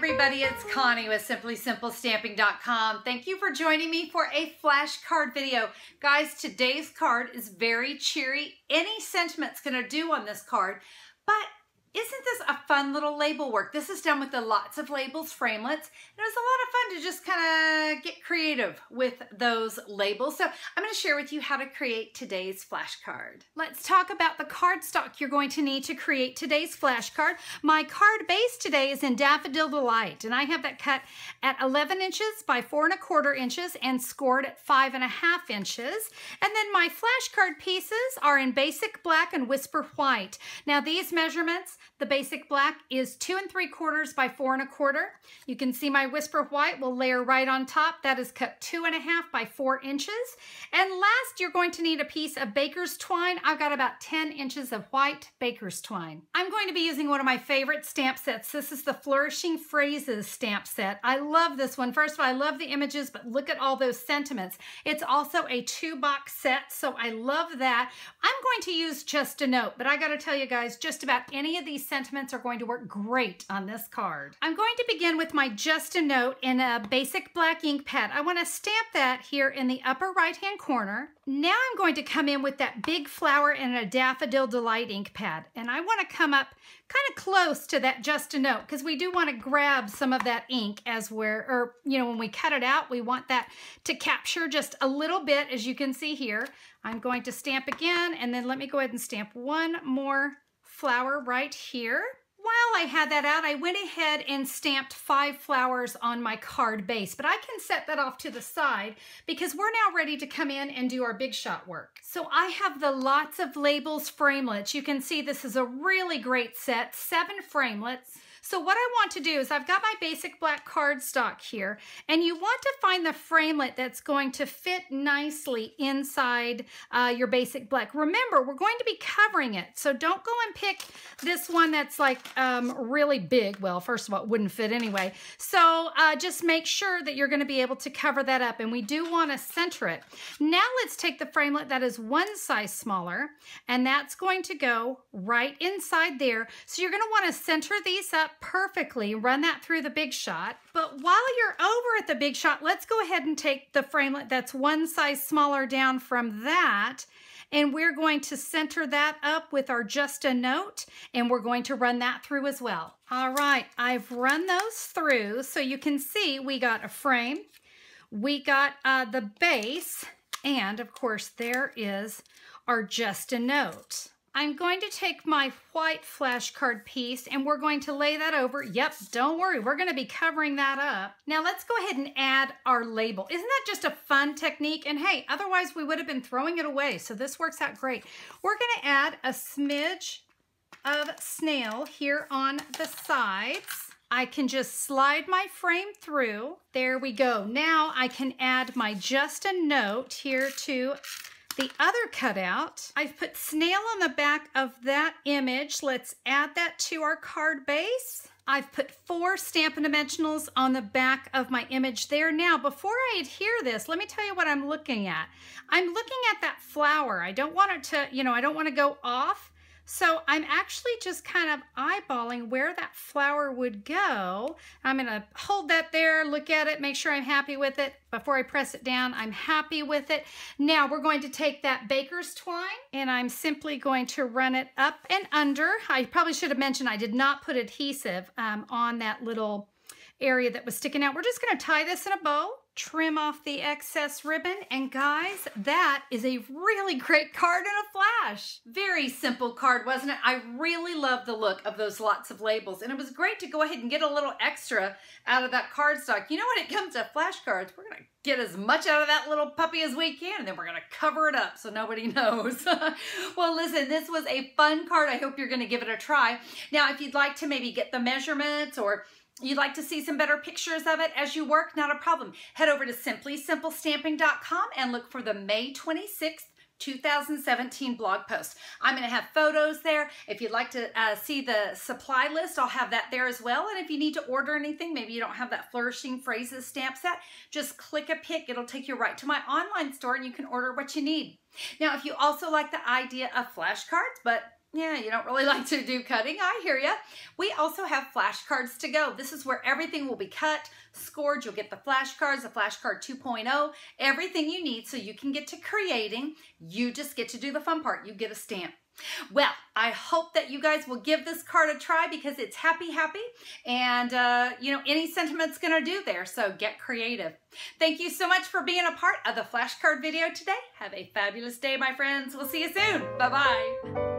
everybody, it's Connie with SimplySimpleStamping.com. Thank you for joining me for a flashcard video. Guys, today's card is very cheery. Any sentiment's gonna do on this card, but isn't this a fun little label work? This is done with the lots of labels framelits. It was a lot of fun to just kind of get creative with those labels. So I'm going to share with you how to create today's flashcard. Let's talk about the cardstock you're going to need to create today's flashcard. My card base today is in Daffodil Delight, and I have that cut at 11 inches by 4¼ inches and scored at 5½ inches. And then my flashcard pieces are in basic black and whisper white. Now these measurements, the basic black is 2¾ by 4¼ You can see my whisper white will layer right on top. That is cut 2½ by 4 inches. And last, you're going to need a piece of baker's twine. I've got about 10 inches of white baker's twine. I'm going to be using one of my favorite stamp sets. This is the Flourishing Phrases stamp set. I love this one. First of all, I love the images, but look at all those sentiments. It's also a 2-box set, so I love that. I'm going to use Just a Note, but I got to tell you guys, just about any of these sentiments are going to work great on this card. I'm going to begin with my Just a Note in a basic black ink pad. I want to stamp that here in the upper right-hand corner. Now I'm going to come in with that big flower in a Daffodil Delight ink pad, and I want to come up kind of close to that Just a Note because we do want to grab some of that ink as when we cut it out, we want that to capture just a little bit, as you can see here. I'm going to stamp again, and then let me go ahead and stamp one more flower right here. While I had that out, I went ahead and stamped 5 flowers on my card base, but I can set that off to the side because we're now ready to come in and do our big shot work. So I have the Lots of Labels framelits. You can see this is a really great set, 7 framelits. So what I want to do is I've got my basic black cardstock here, and you want to find the framelit that's going to fit nicely inside your basic black. Remember, we're going to be covering it, so don't go and pick this one that's like really big. Well, first of all, it wouldn't fit anyway. So just make sure that you're going to be able to cover that up, and we do want to center it. Now let's take the framelit that is 1 size smaller, and that's going to go right inside there. So you're going to want to center these up perfectly, run that through the big shot. But while you're over at the big shot, let's go ahead and take the framelit that's 1 size smaller down from that, and we're going to center that up with our Just a Note, and we're going to run that through as well. All right, I've run those through, so you can see we got a frame, we got the base, and of course there is our Just a Note. I'm going to take my white flashcard piece and we're going to lay that over. Yep, don't worry, we're going to be covering that up. Now let's go ahead and add our label. Isn't that just a fun technique? And hey, otherwise we would have been throwing it away, so this works out great. We're going to add a smidge of snail here on the sides. I can just slide my frame through. There we go. Now I can add my Just a Note here to the other cutout. I've put snail on the back of that image. Let's add that to our card base. I've put 4 Stampin' Dimensionals on the back of my image there. Now, before I adhere this, let me tell you what I'm looking at. I'm looking at that flower. I don't want it to, I don't want to go off. So I'm actually just kind of eyeballing where that flower would go. I'm going to hold that there, look at it, make sure I'm happy with it. Before I press it down, I'm happy with it. Now we're going to take that baker's twine and I'm simply going to run it up and under. I probably should have mentioned I did not put adhesive on that little area that was sticking out. We're just going to tie this in a bow, trim off the excess ribbon, and guys, that is a really great card in a flash. Very simple card, wasn't it? I really love the look of those Lots of Labels, and it was great to go ahead and get a little extra out of that cardstock. You know, when it comes to flashcards, we're going to get as much out of that little puppy as we can, and then we're going to cover it up so nobody knows. Well, listen, this was a fun card. I hope you're going to give it a try. Now, if you'd like to maybe get the measurements or you'd like to see some better pictures of it as you work, not a problem. Head over to SimplySimpleStamping.com and look for the May 26th, 2017 blog post. I'm going to have photos there. If you'd like to see the supply list, I'll have that there as well. And if you need to order anything, maybe you don't have that Flourishing Phrases stamp set, just click a pic. It'll take you right to my online store and you can order what you need. Now, if you also like the idea of flashcards, but Yeah, you don't really like to do cutting. I hear ya. We also have flashcards to go. This is where everything will be cut, scored. You'll get the flashcards, the flashcard 2.0, everything you need so you can get to creating. You just get to do the fun part. You get a stamp. Well, I hope that you guys will give this card a try because it's happy, happy. And, you know, any sentiment's going to do there. So get creative. Thank you so much for being a part of the flashcard video today. Have a fabulous day, my friends. We'll see you soon. Bye-bye.